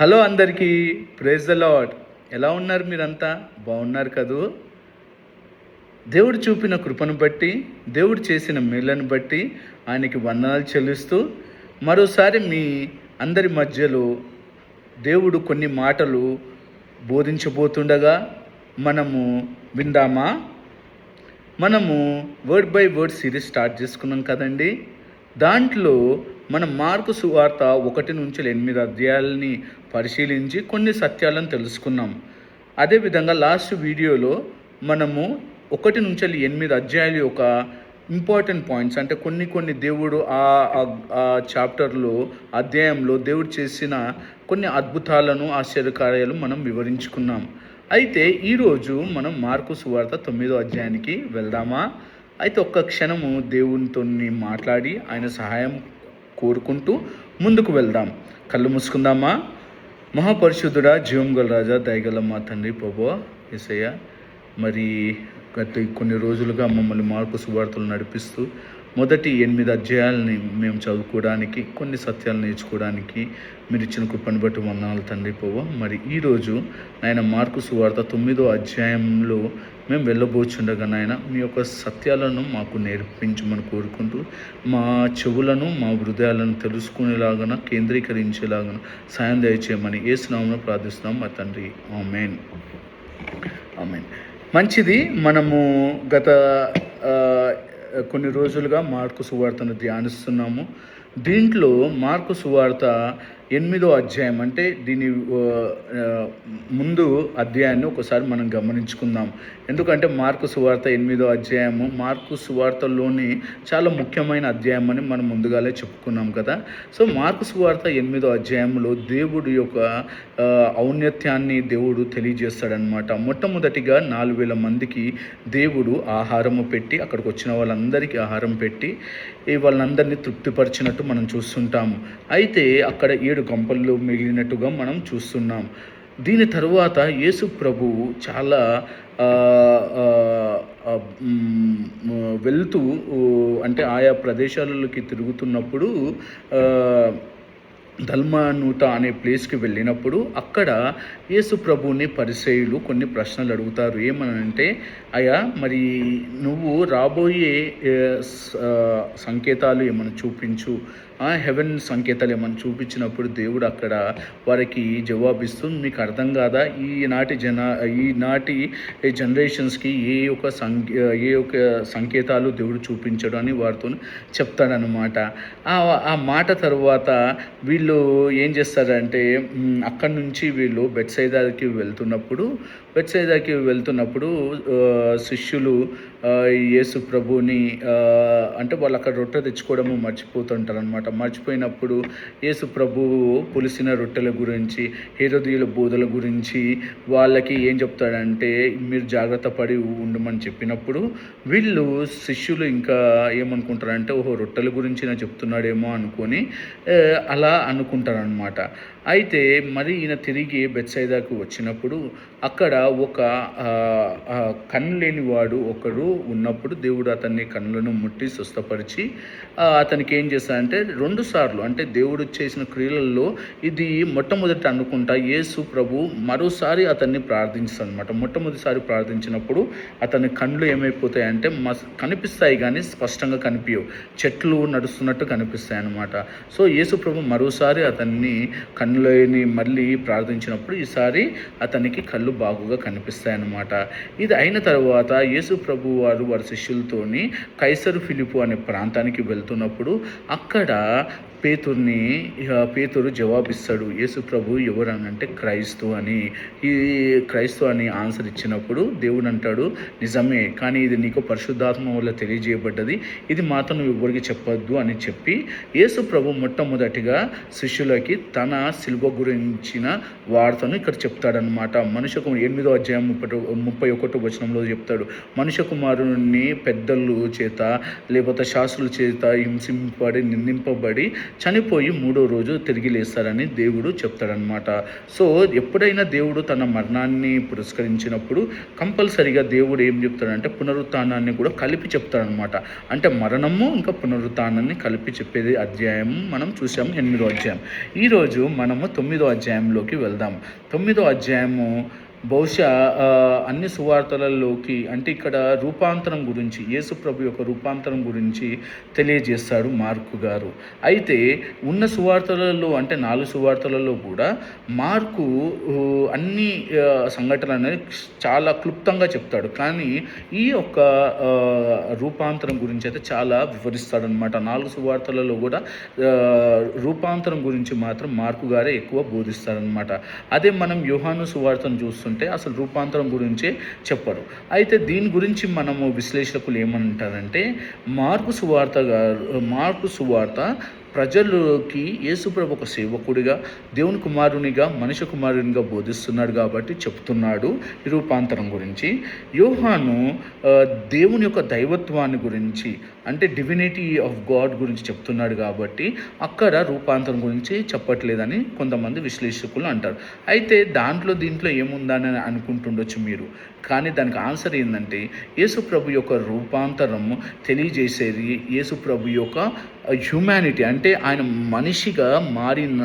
Hello అందరికీ, praise the lord. ఎలా ఉన్నారు? మీరంతా బాగున్నారు కదూ? దేవుడు చూపిన కృపను బట్టి, దేవుడు చేసిన మేళ్ళను బట్టి ఆయనకి వందనాలు చెల్లిస్తూ మరోసారి మీ అందరి మధ్యలో దేవుడు కొన్ని మాటలు బోధించబోతుండగా మనము విందామా? మనము word by word series start చేసుకున్నాం కదండి. దాంట్లో మనం మార్కు సువార్త 1-8 అధ్యాయాలని పరిశీలించి కొన్ని సత్యాలను తెలుసుకున్నాం. అదేవిధంగా లాస్ట్ వీడియోలో మనము 1-8 అధ్యాయాల యొక్క ఇంపార్టెంట్ పాయింట్స్, అంటే కొన్ని దేవుడు ఆ చాప్టర్లో, అధ్యాయంలో దేవుడు చేసిన కొన్ని అద్భుతాలను, ఆశ్చర్యకార్యాలు మనం వివరించుకున్నాం. అయితే ఈరోజు మనం మార్కు సువార్త 9వ అధ్యాయానికి వెళ్దామా? అయితే ఒక్క క్షణము దేవునితో మాట్లాడి ఆయన సహాయం కోరుకుంటూ ముందుకు వెళ్దాం. కళ్ళు మూసుకుందామా? మహాపరిశుద్ధుడా, జీవం గల రాజా, దయగల మా తండ్రి ప్రభువా యేసయ్య, మరి గత కొన్ని రోజులుగా మమ్మల్ని మార్కు సువార్తలు నడిపిస్తూ మొదటి 8 అధ్యాయాలని మేము చదువుకోవడానికి, కొన్ని సత్యాలు నేర్చుకోవడానికి మీరు ఇచ్చిన కృపను బట్టి వందనాలు తండ్రి ప్రభువా. మరి ఈరోజు నాయన మార్కు సువార్త 9వ అధ్యాయంలో మేము వెళ్ళబోచుండగా నాయన మీ యొక్క సత్యాలను మాకు నేర్పించమని కోరుకుంటూ మా చెవులను, మా హృదయాలను తెలుసుకునేలాగా, కేంద్రీకరించేలాగా సాయం దయచేయమని యేసు నామములో ప్రార్థిస్తున్నాం మా తండ్రి. ఆమేన్, ఆమేన్. మంచిది. మనము గత కొన్ని రోజులుగా మార్కు సువార్తను ధ్యానిస్తున్నాము. దీంట్లో మార్కు సువార్త 8వ అధ్యాయం, అంటే దీని ముందు అధ్యాయాన్ని ఒకసారి మనం గమనించుకుందాం. ఎందుకంటే మార్కు సువార్త 8వ అధ్యాయము మార్కు సువార్తలోని చాలా ముఖ్యమైన అధ్యాయం అని మనం ముందుగానే చెప్పుకున్నాం కదా. సో మార్కు సువార్త 8వ అధ్యాయంలో దేవుడి యొక్క ఔన్నత్యాన్ని దేవుడు తెలియజేస్తాడనమాట. మొట్టమొదటిగా 4,000 మందికి దేవుడు ఆహారము పెట్టి, అక్కడికి వచ్చిన వాళ్ళందరికీ ఆహారం పెట్టి వాళ్ళందరినీ తృప్తిపరిచినట్టు మనం చూస్తుంటాము. అయితే అక్కడ 7 గంపలు మిగిలినట్టుగా మనం చూస్తున్నాం. దీని తరువాత యేసు ప్రభువు చాలా వెళ్తూ, అంటే ఆయా ప్రదేశాలలోకి తిరుగుతున్నప్పుడు దల్మానూత అనే ప్లేస్కి వెళ్ళినప్పుడు అక్కడ యేసు ప్రభువుని పరిసయ్యులు కొన్ని ప్రశ్నలు అడుగుతారు. ఏమనంటే, అయ్యా మరి నువ్వు రాబోయే సంకేతాలు ఏమైనా చూపించు, హెవెన్ సంకేతాలు ఏమైనా చూపించినప్పుడు దేవుడు అక్కడ వారికి జవాబిస్తూ, మీకు అర్థం కాదా, ఈనాటి జనరేషన్స్కి ఏ యొక్క సంకేతాలు దేవుడు చూపించడు అని వారితో చెప్తాడనమాట. ఆ మాట తర్వాత వీళ్ళు ఏం చేస్తారంటే, అక్కడి నుంచి వీళ్ళు బెత్సైదాకి వెళ్తున్నప్పుడు శిష్యులు యేసు ప్రభుని, అంటే వాళ్ళు అక్కడ రొట్టె తెచ్చుకోవడము మర్చిపోతుంటారు అనమాట. మర్చిపోయినప్పుడు యేసు ప్రభువు పులిసిన రొట్టెల గురించి, హేరోదీయుల బోధల గురించి వాళ్ళకి ఏం చెప్తాడంటే, మీరు జాగ్రత్త పడి ఉండమని చెప్పినప్పుడు వీళ్ళు శిష్యులు ఇంకా ఏమనుకుంటారంటే, ఓహో రొట్టెల గురించి నా చెప్తున్నాడేమో అనుకొని అలా అనుకుంటారనమాట. అయితే మరి ఈయన తిరిగి బెత్సైదాకు వచ్చినప్పుడు అక్కడ ఒక కన్ను లేని వాడు ఒకడు ఉన్నప్పుడు దేవుడు అతన్ని కన్నులను ముట్టి స్వస్థపరిచి అతనికి ఏం చేస్తాడంటే 2 సార్లు, అంటే దేవుడు చేసిన క్రియలలో ఇది మొట్టమొదటి అనుకుంటా, యేసు ప్రభు మరోసారి అతన్ని ప్రార్థించాడు అనమాట. మొట్టమొదటిసారి ప్రార్థించినప్పుడు అతని కళ్ళు ఏమైపోతాయంటే కనిపిస్తాయి కానీ స్పష్టంగా కనిపించవు, చెట్లు నడుస్తున్నట్టు కనిపిస్తాయి అన్నమాట. సో యేసు ప్రభు మరోసారి అతన్ని కన్నులని మళ్ళీ ప్రార్థించినప్పుడు ఈసారి అతనికి కళ్ళు బాగుగా కనిపిస్తాయన్నమాట. ఇది అయిన తర్వాత యేసు ప్రభు వారి శిష్యులతోని కైసరు ఫిలిప్పు అనే ప్రాంతానికి వెళ్తున్నప్పుడు అక్కడ పేతురు జవాబిస్తాడు, యేసు ప్రభు ఎవరు అని అంటే క్రైస్తు అని ఆన్సర్ ఇచ్చినప్పుడు దేవుడు అంటాడు, నిజమే, కానీ ఇది నీకు పరిశుద్ధాత్మ వల్ల తెలియజేయబడ్డది, ఇది మాత్రం నువ్వు ఎవరికి చెప్పొద్దు అని చెప్పి యేసు ప్రభు మొట్టమొదటిగా శిష్యులకి తన శిలువ గురించిన వార్తను ఇక్కడ చెప్తాడనమాట. మనుషుకు 8వ అధ్యాయం 31 వచనంలో చెప్తాడు, మనుష్య కుమారుని పెద్దలు చేత లేకపోతే శాస్త్రుల చేత హింసింపబడి నిందింపబడి చనిపోయి 3వ రోజు తిరిగి లేస్తారని దేవుడు చెప్తాడనమాట. సో ఎప్పుడైనా దేవుడు తన మరణాన్ని పురస్కరించినప్పుడు కంపల్సరిగా దేవుడు ఏం చెప్తాడంటే పునరుత్థానాన్ని కూడా కలిపి చెప్తాడనమాట. అంటే మరణము ఇంకా పునరుత్థానాన్ని కలిపి చెప్పేది అధ్యాయం మనం చూసాము, 8వ అధ్యాయం. ఈరోజు మనము 9వ అధ్యాయంలోకి వెళ్దాం. 9వ అధ్యాయము బహుశా అన్ని సువార్తలలోకి అంటే ఇక్కడ రూపాంతరం గురించి, యేసు ప్రభు యొక్క రూపాంతరం గురించి తెలియజేస్తాడు మార్కు గారు. అయితే ఉన్న సువార్తలలో అంటే 4 సువార్తలలో కూడా మార్కు అన్ని సంఘటనలు అనేది చాలా క్లుప్తంగా చెప్తాడు. కానీ ఈ యొక్క రూపాంతరం గురించి అయితే చాలా వివరిస్తాడనమాట. 4 సువార్తలలో కూడా రూపాంతరం గురించి మాత్రం మార్కు గారే ఎక్కువ బోధిస్తారనమాట. అదే మనం యోహాను సువార్తను చూస్తుంటే అసలు రూపాంతరం గురించే చెప్పరు. అయితే దీని గురించి మనము విశ్లేషకులు ఏమంటారంటే మార్కు సువార్త ప్రజలకి యేసుప్రభు ఒక సేవకుడిగా, దేవుని కుమారునిగా, మనిషి కుమారునిగా బోధిస్తున్నాడు కాబట్టి చెప్తున్నాడు ఈ రూపాంతరం గురించి. యోహాను దేవుని యొక్క దైవత్వాన్ని గురించి అంటే డివినిటీ ఆఫ్ గాడ్ గురించి చెప్తున్నాడు కాబట్టి అక్కడ రూపాంతరం గురించి చెప్పట్లేదని కొంతమంది విశ్లేషకులు అంటారు. అయితే దీంట్లో ఏముందని అనుకుంటుండొచ్చు మీరు. కానీ దానికి ఆన్సర్ ఏంటంటే యేసుప్రభు యొక్క రూపాంతరము తెలియజేసేది యేసుప్రభు యొక్క హ్యూమానిటీ, అంటే ఆయన మనిషిగా మారిన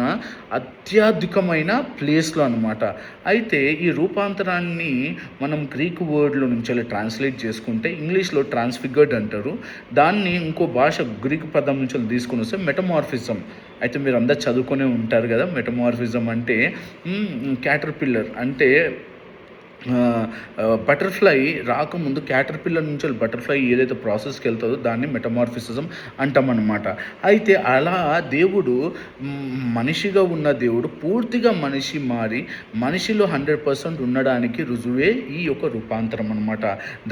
అత్యధికమైన ప్లేస్లో అనమాట. అయితే ఈ రూపాంతరాన్ని మనం గ్రీక్ వర్డ్లో నుంచి ట్రాన్స్లేట్ చేసుకుంటే ఇంగ్లీష్లో ట్రాన్స్ఫిగర్డ్ అంటారు. దాన్ని ఇంకో భాష గ్రీక్ పదం నుంచి తీసుకుని వస్తే మెటమార్ఫిజం. అయితే మీరు అందరు చదువుకునే ఉంటారు కదా, మెటమార్ఫిజం అంటే క్యాటర్పిల్లర్ అంటే బటర్ఫ్లై రాకముందు క్యాటర్పిల్లర్ నుంచి బటర్ఫ్లై ఏదైతే ప్రాసెస్కి వెళ్తుందో దాన్ని మెటమార్ఫిసిజం అంటామన్నమాట. అయితే అలా దేవుడు మనిషిగా ఉన్న దేవుడు పూర్తిగా మనిషి మారి మనిషిలో 100% ఉండడానికి రుజువే ఈ యొక్క రూపాంతరం అనమాట.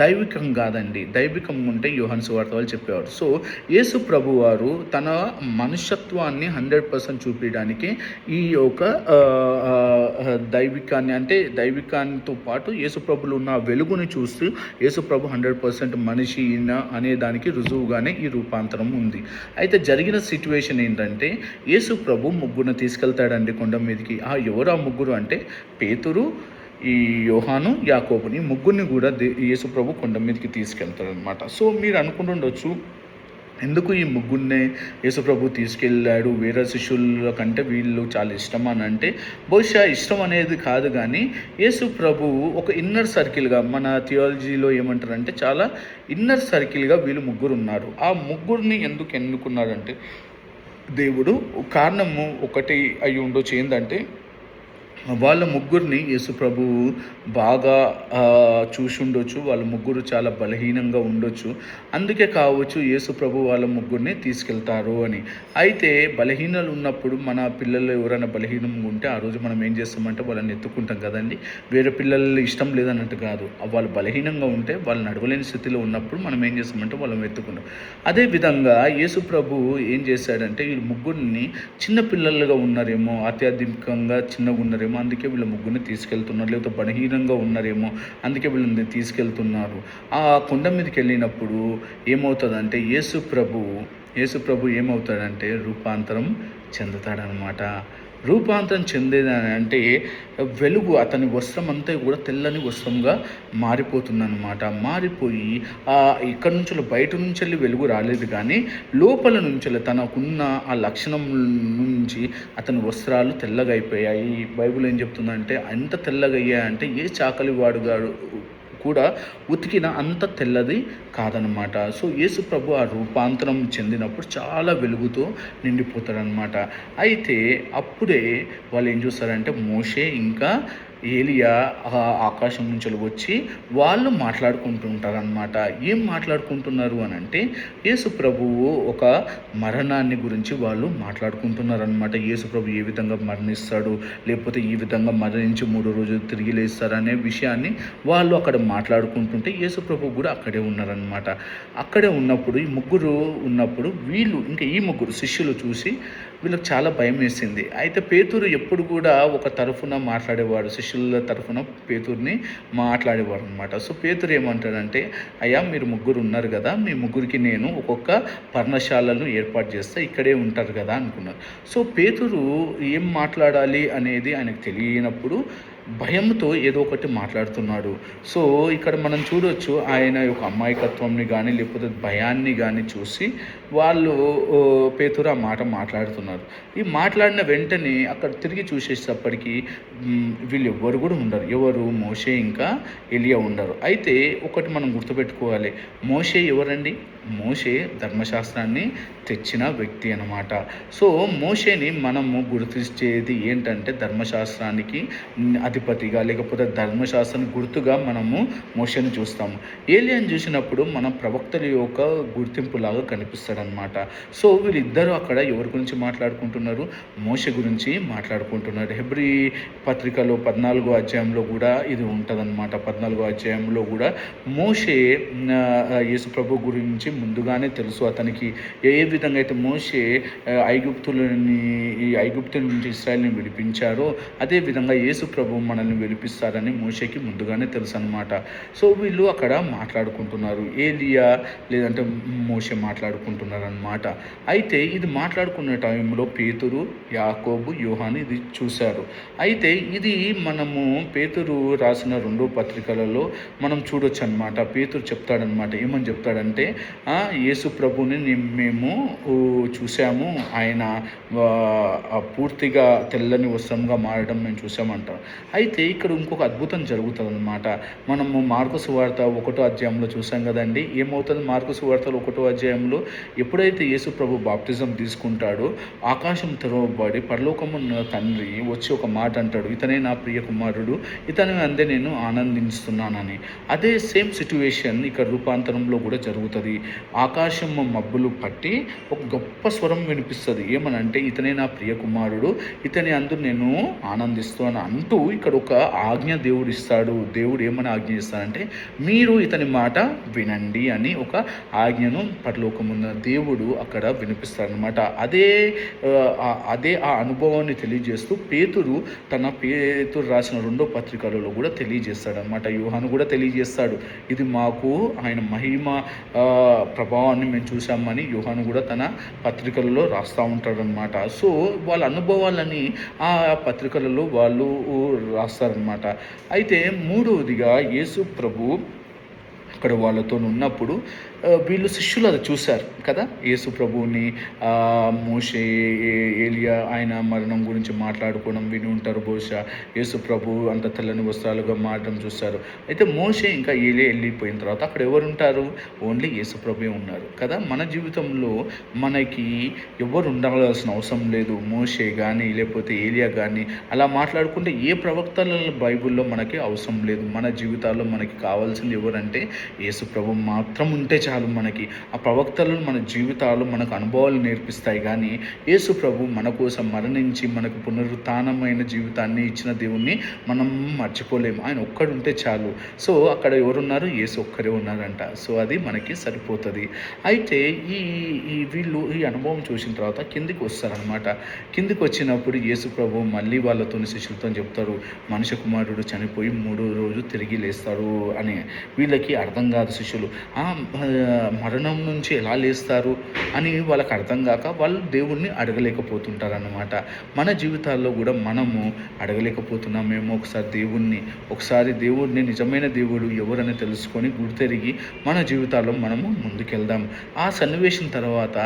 దైవికం కాదండి, దైవికం ఉంటే యోహాను సువార్త వాళ్ళు చెప్పేవారు. సో యేసు ప్రభు వారు తన మనుష్యత్వాన్ని 100% చూపించడానికి ఈ యొక్క దైవికాన్ని అంటే దైవికానితో పాటు యేసుప్రభులు ఉన్న వెలుగుని చూస్తూ యేసుప్రభు 100% మనిషి అనే దానికి రుజువుగానే ఈ రూపాంతరం ఉంది. అయితే జరిగిన సిచ్యువేషన్ ఏంటంటే యేసుప్రభు ముగ్గురిని తీసుకెళ్తాడండి కొండ మీదకి. ఎవరు ఆ ముగ్గురు అంటే పేతురు, ఈ యోహాను, యాకోబుని ముగ్గురిని కూడా యేసుప్రభు కొండ మీదకి తీసుకెళ్తాడనమాట. సో మీరు అనుకుంటుండొచ్చు, ఎందుకు ఈ ముగ్గురినే యేసుప్రభు తీసుకెళ్ళాడు, వేరే శిష్యుల కంటే వీళ్ళు చాలా ఇష్టం అని అంటే బహుశా ఇష్టం అనేది కాదు, కానీ యేసుప్రభు ఒక ఇన్నర్ సర్కిల్గా, మన థియాలజీలో ఏమంటారంటే చాలా ఇన్నర్ సర్కిల్గా వీళ్ళు ముగ్గురు ఉన్నారు. ఆ ముగ్గురిని ఎందుకు ఎన్నుకున్నారంటే దేవుడు కారణము ఒకటి అయి ఉండొచ్చు. ఏంటంటే వాళ్ళ ముగ్గురిని యేసుప్రభు బాగా చూసి ఉండొచ్చు, వాళ్ళ ముగ్గురు చాలా బలహీనంగా ఉండొచ్చు. అందుకే కావచ్చు యేసుప్రభు వాళ్ళ ముగ్గురిని తీసుకెళ్తారు అని. అయితే బలహీనలు ఉన్నప్పుడు మన పిల్లలు ఎవరైనా బలహీనంగా ఉంటే ఆ రోజు మనం ఏం చేస్తామంటే వాళ్ళని ఎత్తుకుంటాం కదండి. వేరే పిల్లలు ఇష్టం లేదన్నట్టు కాదు, వాళ్ళు బలహీనంగా ఉంటే వాళ్ళు నడవలేని స్థితిలో ఉన్నప్పుడు మనం ఏం చేస్తామంటే వాళ్ళని ఎత్తుకుంటాం. అదేవిధంగా యేసుప్రభు ఏం చేశాడంటే ఈ ముగ్గురిని చిన్న పిల్లలుగా ఉన్నారేమో, అత్యధికంగా చిన్నగా ఉన్నారేమో, అందుకే వీళ్ళ ముగ్గురిని తీసుకెళ్తున్నారు. లేకపోతే బలహీనంగా ఉన్నారేమో అందుకే వీళ్ళని తీసుకెళ్తున్నారు. ఆ కొండ మీదకి వెళ్ళినప్పుడు ఏమవుతుందంటే యేసుప్రభు ఏమవుతాడంటే రూపాంతరం చెందుతాడనమాట. రూపాంతరం చెందేదని అంటే వెలుగు, అతని వస్త్రం అంతా కూడా తెల్లని వస్త్రంగా మారిపోతుందన్నమాట. మారిపోయి ఇక్కడ నుంచి బయట నుంచి వెళ్ళి వెలుగు రాలేదు, కానీ లోపల నుంచి తనకున్న ఆ లక్షణం నుంచి అతని వస్త్రాలు తెల్లగా అయిపోయాయి. బైబిల్ ఏం చెప్తుందంటే అంత తెల్లగా అయ్యాయంటే ఏ చాకలి వాడుగాడు కూడా ఉతికిన అంత తెల్లది కాదనమాట. సో యేసుప్రభు ఆ రూపాంతరం చెందినప్పుడు చాలా వెలుగుతో నిండిపోతాడనమాట. అయితే అప్పుడే వాళ్ళు ఏం చూస్తారంటే మోషే ఇంకా ఏలియా ఆకాశం నుంచి వచ్చి వాళ్ళు మాట్లాడుకుంటుంటారనమాట. ఏం మాట్లాడుకుంటున్నారు అని అంటే యేసు ప్రభువు ఒక మరణాన్ని గురించి వాళ్ళు మాట్లాడుకుంటున్నారనమాట. యేసు ప్రభు ఏ విధంగా మరణిస్తాడు, లేకపోతే ఈ విధంగా మరణించి 3 రోజులు తిరిగి లేస్తారు అనే విషయాన్ని వాళ్ళు అక్కడ మాట్లాడుకుంటుంటే యేసు ప్రభు కూడా అక్కడే ఉన్నారనమాట. అక్కడే ఉన్నప్పుడు ఈ ముగ్గురు ఉన్నప్పుడు వీళ్ళు ఇంకా ఈ ముగ్గురు శిష్యులు చూసి వీళ్ళకి చాలా భయం వేసింది. అయితే పేతురు ఎప్పుడు కూడా ఒక తరఫున మాట్లాడేవాడు, శిష్యుల తరఫున పేతురుని మాట్లాడేవాడు అనమాట. సో పేతురు ఏమంటాడంటే, అయ్యా మీరు ముగ్గురు ఉన్నారు కదా, మీ ముగ్గురికి నేను ఒక్కొక్క పర్ణశాలను ఏర్పాటు చేస్తే ఇక్కడే ఉంటారు కదా అనుకున్నారు. సో పేతురు ఏం మాట్లాడాలి అనేది ఆయనకు తెలియనప్పుడు భయంతో ఏదో ఒకటి మాట్లాడుతున్నాడు. సో ఇక్కడ మనం చూడొచ్చు ఆయన యొక్క అమాయకత్వంని కానీ లేకపోతే భయాన్ని కానీ చూసి వాళ్ళు పేతురు ఆ మాట మాట్లాడుతున్నారు. ఈ మాట్లాడిన వెంటనే అక్కడ తిరిగి చూసేటప్పటికీ వీళ్ళు ఎవ్వరు కూడా ఉండరు. ఎవరు? మోషే ఇంకా ఎలియా ఉండరు. అయితే ఒకటి మనం గుర్తుపెట్టుకోవాలి, మోషే ఎవరండి? మోషే ధర్మశాస్త్రాన్ని తెచ్చిన వ్యక్తి అన్నమాట. సో మోషేని మనము గుర్తించేది ఏంటంటే ధర్మశాస్త్రానికి అధిపతిగా లేకపోతే ధర్మశాస్త్రం గుర్తుగా మనము మోషేని చూస్తాము. ఏలియాని చూసినప్పుడు మన ప్రవక్తల యొక్క గుర్తింపులాగా కనిపిస్తాడనమాట. సో వీళ్ళిద్దరూ అక్కడ ఎవరి గురించి మాట్లాడుకుంటున్నారు? మోషే గురించి మాట్లాడుకుంటున్నారు. హెబ్రీ పత్రికలో 14వ అధ్యాయంలో కూడా ఇది ఉంటుందన్నమాట. 14వ అధ్యాయంలో కూడా మోషే యేసు ప్రభు గురించి ముందుగానే తెలుసు అతనికి. ఏ విధంగా అయితే మోషే ఐగుప్తు నుంచి ఇశ్రాయేలుని విడిపించారో అదేవిధంగా యేసు ప్రభు మనల్ని విడిపిస్తారని మోషేకి ముందుగానే తెలుసు అనమాట. సో వీళ్ళు అక్కడ మాట్లాడుకుంటున్నారు, ఏలియా లేదంటే మోషే మాట్లాడుకుంటున్నారు అనమాట. అయితే ఇది మాట్లాడుకునే టైంలో పేతురు, యాకోబు, యోహాను ఇది చూశారు. అయితే ఇది మనము పేతురు రాసిన 2 పత్రికలలో మనం చూడొచ్చు అనమాట. పేతురు చెప్తాడనమాట. ఏమని చెప్తాడంటే, యేసు ప్రభుని మేము చూసాము, ఆయన పూర్తిగా తెల్లని వస్త్రంగా మారడం మేము చూసామంటారు. అయితే ఇక్కడ ఇంకొక అద్భుతం జరుగుతుంది అనమాట. మనము మార్కు సువార్త 1వ అధ్యాయంలో చూసాం కదండి. ఏమవుతుంది మార్కు సువార్తలో 1వ అధ్యాయంలో? ఎప్పుడైతే యేసు ప్రభు బాప్టిజం తీసుకుంటాడో ఆకాశం తెరవబడి పరలోకమున్న తండ్రి వచ్చి ఒక మాట అంటాడు, ఇతనే నా ప్రియ కుమారుడు, ఇతని అందే నేను ఆనందిస్తున్నానని. అదే సేమ్ సిట్యువేషన్ ఇక్కడ రూపాంతరంలో కూడా జరుగుతుంది. ఆకాశం మబ్బులు పట్టి ఒక గొప్ప స్వరం వినిపిస్తుంది. ఏమనంటే, ఇతనే నా ప్రియ కుమారుడు, ఇతని అందు నేను ఆనందిస్తాను అంటూ ఇక్కడ ఒక ఆజ్ఞ దేవుడు ఇస్తాడు. దేవుడు ఏమని ఆజ్ఞ ఇస్తాడంటే, మీరు ఇతని మాట వినండి అని ఒక ఆజ్ఞను పరలోకమున్న దేవుడు అక్కడ వినిపిస్తాడనమాట. అదే ఆ అనుభవాన్ని తెలియజేస్తూ పేతురు రాసిన 2వ పత్రికలలో కూడా తెలియజేస్తాడనమాట. యోహాను కూడా తెలియజేస్తాడు, ఇది మాకు ఆయన మహిమ ప్రభావాన్ని మేము చూసామని యోహాను కూడా తన పత్రికలలో రాస్తూ ఉంటాడనమాట. సో వాళ్ళ అనుభవాలని ఆ పత్రికలలో వాళ్ళు రాస్తారనమాట. అయితే మూడవదిగా యేసు ప్రభు అక్కడ వాళ్ళతో ఉన్నప్పుడు వీళ్ళు శిష్యులు అది చూశారు కదా, యేసు ప్రభువుని మోషే, ఏలియా ఆయన మరణం గురించి మాట్లాడుకోవడం విని ఉంటారు బహుశా. యేసు ప్రభు అంత తెల్లని వస్త్రాలుగా మారడం చూస్తారు. అయితే మోషే ఇంకా ఏలియా వెళ్ళిపోయిన తర్వాత అక్కడ ఎవరు ఉంటారు? ఓన్లీ యేసు ప్రభువే ఉన్నారు కదా. మన జీవితంలో మనకి ఎవరు ఉండాల్సిన అవసరం లేదు. మోషే కానీ లేకపోతే ఏలియా కానీ అలా మాట్లాడుకుంటే ఏ ప్రవక్తల బైబిల్లో మనకి అవసరం లేదు. మన జీవితాల్లో మనకి కావాల్సింది ఎవరంటే యేసు ప్రభు మాత్రం ఉంటే చాలు. మనకి ఆ ప్రవక్తలు మన జీవితాలు మనకు అనుభవాలు నేర్పిస్తాయి, కానీ యేసు ప్రభు మన కోసం మరణించి మనకు పునరుత్థానమైన జీవితాన్ని ఇచ్చిన దేవుణ్ణి మనం మర్చిపోలేము. ఆయన ఒక్కడు ఉంటే చాలు. సో అక్కడ ఎవరున్నారు? యేసు ఒక్కరే ఉన్నారంట. సో అది మనకి సరిపోతుంది. అయితే వీళ్ళు ఈ అనుభవం చూసిన తర్వాత కిందికి వస్తారనమాట. కిందికి వచ్చినప్పుడు యేసు ప్రభు మళ్ళీ వాళ్ళతో శిష్యులతో చెప్తారు, మనిషి కుమారుడు చనిపోయి 3వ రోజు తిరిగి లేస్తాడు అని. వీళ్ళకి అర్థం కాదు. శిష్యులు మరణం నుంచి ఎలా లేస్తారు అని వాళ్ళకి అర్థం కాక వాళ్ళు దేవుణ్ణి అడగలేకపోతుంటారన్నమాట. మన జీవితాల్లో కూడా మనము అడగలేకపోతున్నామేమో. ఒకసారి దేవుడిని నిజమైన దేవుడు ఎవరని తెలుసుకొని గుర్తెరిగి మన జీవితాల్లో మనము ముందుకెళ్దాం. ఆ సన్నివేశం తర్వాత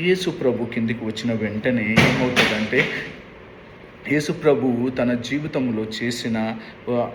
యేసు ప్రభు కిందికి వచ్చిన వెంటనే ఏమవుతుందంటే, యేసు ప్రభువు తన జీవితంలో చేసిన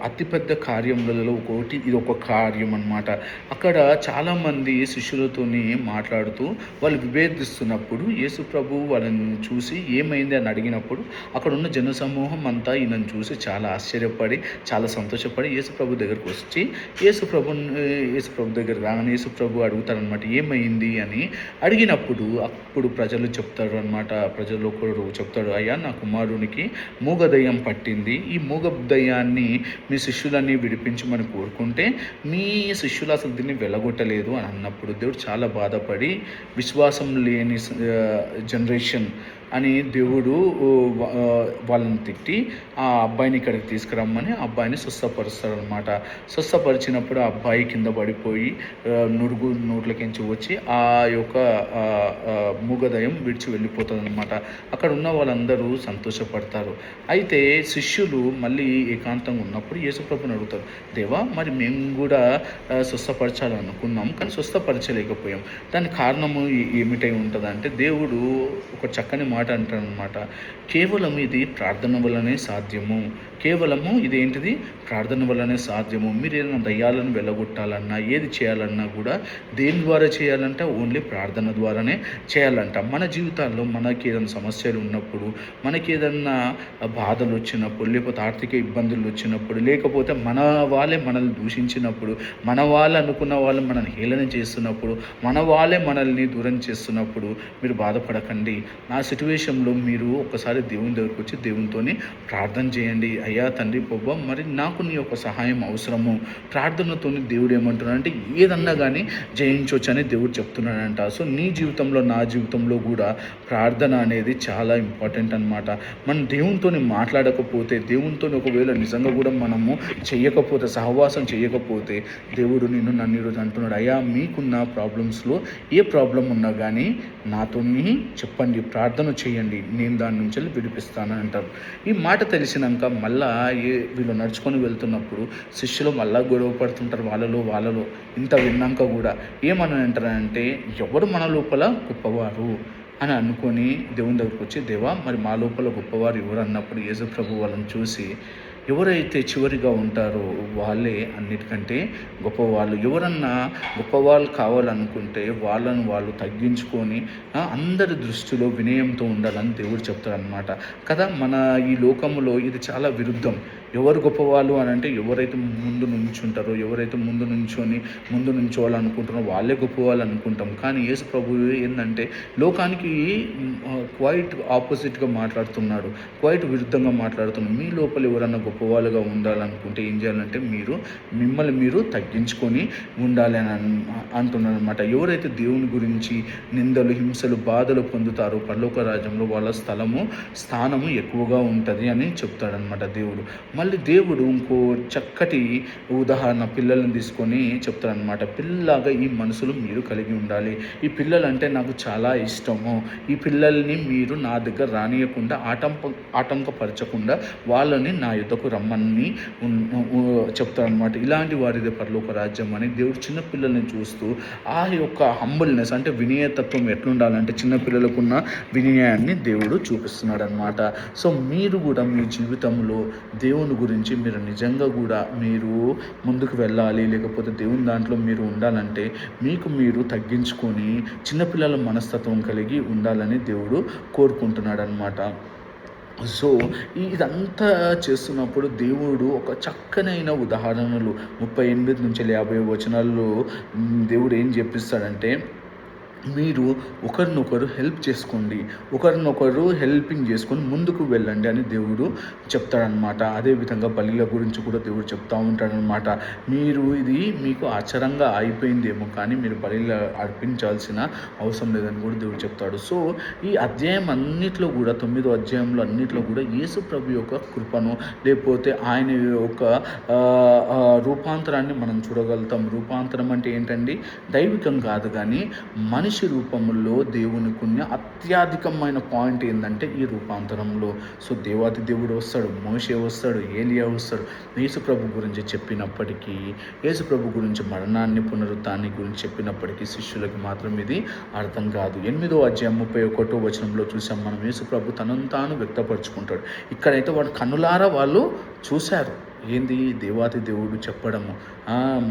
అతిపెద్ద కార్యములలో ఒకటి ఇది ఒక కార్యం అన్నమాట. అక్కడ చాలామంది శిష్యులతో మాట్లాడుతూ వాళ్ళు విభేదిస్తున్నప్పుడు యేసు ప్రభువు వాళ్ళని చూసి ఏమైంది అని అడిగినప్పుడు అక్కడ ఉన్న జనసమూహం అంతా ఈయనను చూసి చాలా ఆశ్చర్యపడి చాలా సంతోషపడి యేసు ప్రభు దగ్గరకు వచ్చి యేసు ప్రభు దగ్గర రాగానే యేసు ప్రభు అడుగుతారనమాట, ఏమైంది అని. అడిగినప్పుడు అప్పుడు ప్రజలు చెప్తారు అనమాట. ప్రజలు ఒకరు చెప్తాడు, అయ్యా నా కుమారునికి మూగ దయ్యం పట్టింది, ఈ మూగ దయ్యాన్ని మీ శిష్యులని విడిపించమని కోరుకుంటే మీ శిష్యులు అసలు దీన్ని వెళ్ళగొట్టలేదు అని అన్నప్పుడు దేవుడు చాలా బాధపడి విశ్వాసం లేని జనరేషన్ అని దేవుడు వాళ్ళని తిట్టి ఆ అబ్బాయిని ఇక్కడికి తీసుకురమ్మని ఆ అబ్బాయిని స్వస్థపరుస్తాడు అనమాట. స్వస్థపరిచినప్పుడు ఆ అబ్బాయి కింద పడిపోయి నురుగు నోట్లకించి వచ్చి ఆ యొక్క మూగదయం విడిచి వెళ్ళిపోతుంది అనమాట. అక్కడ ఉన్న వాళ్ళందరూ సంతోషపడతారు. అయితే శిష్యులు మళ్ళీ ఏకాంతంగా ఉన్నప్పుడు యేసుప్రభుని అడుగుతారు, దేవా మరి మేము కూడా స్వస్థపరచాలనుకున్నాం కానీ స్వస్థపరచలేకపోయాం, దానికి కారణము ఏమిటై ఉంటుందంటే దేవుడు ఒక చక్కని మాట అంటారనమాట, కేవలం ఇది ప్రార్థన వల్లనే సాధ్యము, కేవలము ఇదేంటిది ప్రార్థన వల్లనే సాధ్యము. మీరు ఏదైనా దయ్యాలను వెళ్ళగొట్టాలన్నా ఏది చేయాలన్నా కూడా దేని ద్వారా చేయాలంటే ఓన్లీ ప్రార్థన ద్వారానే చేయాలంట. మన జీవితాల్లో మనకి ఏదైనా సమస్యలు ఉన్నప్పుడు, మనకి ఏదన్నా బాధలు వచ్చినప్పుడు, లేకపోతే ఆర్థిక ఇబ్బందులు వచ్చినప్పుడు, లేకపోతే మన వాళ్ళే మనల్ని దూషించినప్పుడు, మన వాళ్ళు అనుకున్న వాళ్ళు మనల్ని హేళన చేస్తున్నప్పుడు, మన వాళ్ళే మనల్ని దూరం చేస్తున్నప్పుడు మీరు బాధపడకండి. నా సిట్యువేషన్లో మీరు ఒకసారి దేవుని దగ్గరికి వచ్చి దేవునితోని ప్రార్థన చేయండి. అయ్యా తండ్రి ప్రభు మరి నాకు నీ యొక్క సహాయం అవసరము. ప్రార్థనతో దేవుడు ఏమంటున్నాడంటే ఏదన్నా కానీ జయించవచ్చు అని దేవుడు చెప్తున్నాడంట. సో నీ జీవితంలో నా జీవితంలో కూడా ప్రార్థన అనేది చాలా ఇంపార్టెంట్ అనమాట. మనం దేవునితో మాట్లాడకపోతే, దేవునితో ఒకవేళ నిజంగా కూడా మనము చెయ్యకపోతే, సహవాసం చేయకపోతే దేవుడు నన్ను ఈరోజు అంటున్నాడు, అయ్యా మీకున్న ప్రాబ్లమ్స్లో ఏ ప్రాబ్లం ఉన్నా కానీ నాతో చెప్పండి, ప్రార్థన చేయండి, నేను దాని నుంచి విడిపిస్తానని అంటారు. ఈ మాట తెలిసినాక మళ్ళా వీళ్ళు నడుచుకొని వెళ్తున్నప్పుడు శిష్యులు మళ్ళా గొడవ పడుతుంటారు వాళ్ళలో. ఇంత విన్నాక కూడా ఏమని అంటారంటే ఎవరు మన లోపల గొప్పవారు అని అనుకొని దేవుని దగ్గరికి వచ్చి, దేవా మరి మా లోపల గొప్పవారు ఎవరు అన్నప్పుడు యేసు ప్రభు వాళ్ళని చూసి, ఎవరైతే చివరిగా ఉంటారో వాళ్ళే అన్నిటికంటే గొప్పవాళ్ళు. ఎవరన్నా గొప్పవాళ్ళు కావాలనుకుంటే వాళ్ళను వాళ్ళు తగ్గించుకొని అందరి దృష్టిలో వినయంతో ఉండాలని దేవుడు చెప్తారనమాట కదా. మన ఈ లోకంలో ఇది చాలా విరుద్ధం. ఎవరు గొప్పవాళ్ళు అని అంటే ఎవరైతే ముందు నుంచుంటారో, ఎవరైతే ముందు నుంచోవాలనుకుంటారో వాళ్ళే గొప్పవాళ్ళు అనుకుంటాం. కానీ యేసు ప్రభువు ఏంటంటే లోకానికి క్వైట్ ఆపోజిట్గా మాట్లాడుతున్నాడు, క్వైట్ విరుద్ధంగా మాట్లాడుతున్నాడు. మీ లోపల ఎవరన్నా గొప్పవాళ్ళుగా ఉండాలనుకుంటే ఏం చేయాలంటే మిమ్మల్ని మీరు తగ్గించుకొని ఉండాలి అని అంటున్నాడు అనమాట. ఎవరైతే దేవుని గురించి నిందలు, హింసలు, బాధలు పొందుతారో పరలోక రాజ్యంలో వాళ్ళ స్థానము ఎక్కువగా ఉంటుంది అని చెప్తాడనమాట దేవుడు. మళ్ళీ దేవుడు ఇంకో చక్కటి ఉదాహరణ పిల్లల్ని తీసుకొని చెప్తారనమాట. పిల్లలాగా ఈ మనసులు మీరు కలిగి ఉండాలి. ఈ పిల్లలంటే నాకు చాలా ఇష్టము. ఈ పిల్లల్ని మీరు నా దగ్గర రానియకుండా ఆటంకపరచకుండా వాళ్ళని నా యుద్ధకు రమ్మని చెప్తారనమాట. ఇలాంటి వారిదే పరలోక రాజ్యం అని దేవుడు చిన్నపిల్లల్ని చూస్తూ ఆ యొక్క హంబుల్నెస్ అంటే వినయతత్వం ఎట్లుండాలంటే చిన్నపిల్లలకున్న వినయాన్ని దేవుడు చూపిస్తున్నాడు అనమాట. సో మీరు కూడా మీ జీవితంలో దేవుని గురించి మీరు నిజంగా కూడా మీరు ముందుకు వెళ్ళాలి, లేకపోతే దేవుని దాంట్లో మీరు ఉండాలంటే మీకు మీరు తగ్గించుకొని చిన్నపిల్లల మనస్తత్వం కలిగి ఉండాలని దేవుడు కోరుకుంటున్నాడు అనమాట. సో ఇదంతా చేస్తున్నప్పుడు దేవుడు ఒక చక్కనైన ఉదాహరణలు 38 నుంచి 50 వచనాల్లో దేవుడు ఏం చెప్పిస్తాడంటే, మీరు ఒకరినొకరు హెల్ప్ చేసుకోండి, ఒకరినొకరు హెల్పింగ్ చేసుకొని ముందుకు వెళ్ళండి అని దేవుడు చెప్తాడనమాట. అదేవిధంగా బలిల గురించి కూడా దేవుడు చెప్తూ ఉంటాడనమాట. మీరు ఇది మీకు ఆచారంగా అయిపోయిందేమో కానీ మీరు బలిల అర్పించాల్సిన అవసరం లేదని కూడా దేవుడు చెప్తాడు. సో ఈ అధ్యాయం అన్నిట్లో కూడా 9వ అధ్యాయంలో అన్నిట్లో కూడా యేసు ప్రభు యొక్క కృపను లేకపోతే ఆయన యొక్క రూపాంతరాన్ని మనం చూడగలుగుతాం. రూపాంతరం అంటే ఏంటండి? దైవికం కాదు కానీ మనిషి రూపంలో దేవునికి ఉన్న అత్యధికమైన పాయింట్ ఏంటంటే ఈ రూపాంతరంలో. సో దేవాతి దేవుడు వస్తాడు, మోషే వస్తాడు, ఏలియా వస్తాడు. యేసుప్రభు గురించి చెప్పినప్పటికీ, యేసుప్రభు గురించి మరణాన్ని పునరుత్థాన్ని గురించి చెప్పినప్పటికీ శిష్యులకు మాత్రం ఇది అర్థం కాదు. 8వ అధ్యాయం 31వ వచనంలో చూసాం మనం, యేసుప్రభు తనను తాను వ్యక్తపరుచుకుంటాడు. ఇక్కడైతే వాడు కన్నులారా వాళ్ళు చూశారు. ఏంది? దేవాతి దేవుడు చెప్పడము,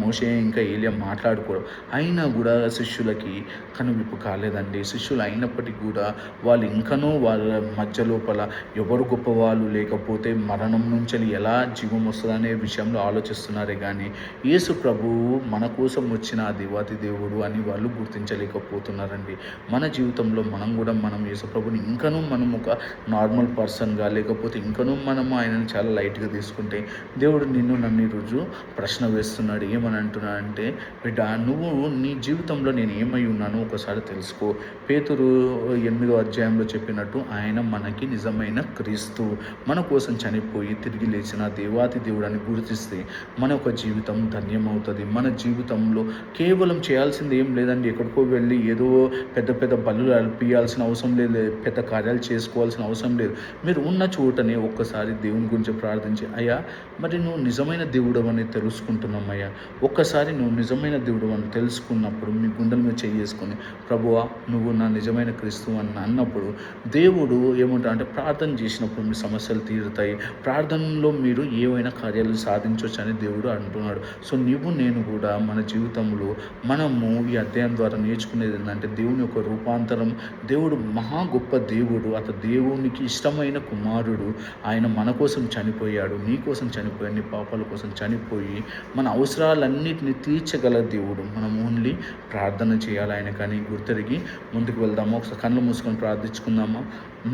మోషే ఇంకా ఏలియా మాట్లాడుకోవడం, అయినా కూడా శిష్యులకి కనువిప్పు కాలేదండి. శిష్యులు అయినప్పటికీ కూడా వాళ్ళు ఇంకనూ వాళ్ళ మధ్య లోపల ఎవరు గొప్పవాళ్ళు, లేకపోతే మరణం నుంచి ఎలా జీవం వస్తుందనే విషయంలో ఆలోచిస్తున్నారే కానీ యేసు ప్రభువు మన కోసం వచ్చిన ఆ దేవాతి దేవుడు అని వాళ్ళు గుర్తించలేకపోతున్నారండి. మన జీవితంలో మనం యేసు ప్రభుని ఇంకనూ మనం ఒక నార్మల్ పర్సన్గా, లేకపోతే ఇంకనూ మనము ఆయనను చాలా లైట్గా తీసుకుంటే దేవుడు నన్ను ఈరోజు ప్రశ్న వేస్తున్నాడు. ఏమని అంటున్నాడంటే, బిడ్డ నువ్వు నీ జీవితంలో నేను ఏమై ఉన్నానో ఒకసారి తెలుసుకో. పేతురు 8వ అధ్యాయంలో చెప్పినట్టు ఆయన మనకి నిజమైన క్రీస్తు, మన కోసం చనిపోయి తిరిగి లేచిన దేవాతి దేవుడు అని గుర్తిస్తే మన యొక్క జీవితం ధన్యమవుతుంది. మన జీవితంలో కేవలం చేయాల్సింది ఏం లేదండి. ఎక్కడికో వెళ్ళి ఏదో పెద్ద పెద్ద బలులు అర్పించాల్సిన అవసరం లేదు, పెద్ద కార్యాలు చేసుకోవాల్సిన అవసరం లేదు. మీరు ఉన్న చోటనే ఒక్కసారి దేవుని గురించి ప్రార్థించి, అయ్యా మరి నువ్వు నిజమైన దేవుడు అని తెలుసుకుంటున్నామయ్యా, ఒక్కసారి నువ్వు నిజమైన దేవుడు అని తెలుసుకున్నప్పుడు మీ గుండెల మీద చేసుకొని, ప్రభువా నువ్వు నా నిజమైన క్రీస్తు అని అన్నప్పుడు దేవుడు ఏమంటా అంటే, ప్రార్థన చేసినప్పుడు మీ సమస్యలు తీరుతాయి, ప్రార్థనలో మీరు ఏవైనా కార్యాలు సాధించవచ్చు అని దేవుడు అంటున్నాడు. సో నేను కూడా మన జీవితంలో మనము ఈ అధ్యాయం ద్వారా నేర్చుకునేది ఏంటంటే, దేవుని యొక్క రూపాంతరం. దేవుడు మహా గొప్ప దేవుడు, అతను దేవునికి ఇష్టమైన కుమారుడు. ఆయన మన కోసం చనిపోయాడు, నీ కోసం చనిపోయాడు, నీ పాపాల కోసం చనిపోయి మన అవసరాలన్నిటిని తీర్చగల దేవుడు. మనం ఓన్లీ ప్రార్థన చేయాలి ఆయన కానీ గుర్తెరిగి ముందుకు వెళ్దామా? ఒకసారి కళ్ళు మూసుకొని ప్రార్థించుకుందామా?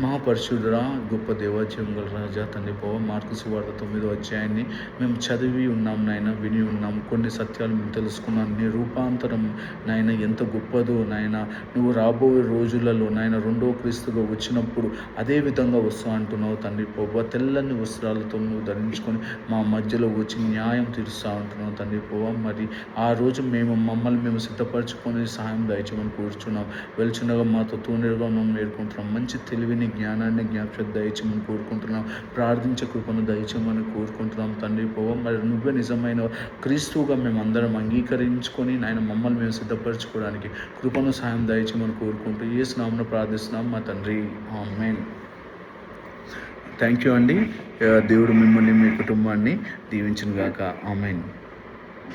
మహాపరిశుద్ధుడా, గొప్ప దేవ, జీవంగల రాజా, తండ్రి పోవ, మార్కు సువార్త 9వ అధ్యాయాన్ని మేము చదివి ఉన్నాం నాయన, విని ఉన్నాం. కొన్ని సత్యాలు మేము తెలుసుకున్నాం. నీ రూపాంతరం నాయన ఎంత గొప్పదో నాయన. నువ్వు రాబోయే రోజులలో నాయన రెండో క్రీస్తుగా వచ్చినప్పుడు అదే విధంగా వస్తూ అంటున్నావు తండ్రి పోవ. తెల్లని వస్త్రాలతో నువ్వు ధరించుకొని మా మధ్యలో వచ్చి న్యాయం తీరుస్తూ ఉంటున్నావు తండ్రి పోవ. మరి ఆ రోజు మమ్మల్ని మేము సిద్ధపరచుకొని సహాయం దయచేయమని కూర్చున్నాం. వెళ్చుండగా మాతో తూనెలుగా మేము వేడుకుంటున్నాం. మంచి తెలివిని, జ్ఞానాన్ని, జ్ఞాపకత దయచేయమని కోరుకుంటున్నాం. ప్రార్థించే కృపను దయచేయమని కోరుకుంటున్నాం తండ్రి పోవ. మరి నువ్వే నిజమైన క్రీస్తువుగా మేము అందరం అంగీకరించుకొని నాయన మమ్మల్ని మేము సిద్ధపరచుకోవడానికి కృపను సహాయం దయచేయమని కోరుకుంటూ యేసు నామమున ప్రార్థిస్తున్నాం మా తండ్రి, ఆమేన్. థ్యాంక్ యూ అండి. దేవుడు మిమ్మల్ని, మీ కుటుంబాన్ని దీవించును గాక. ఆమేన్.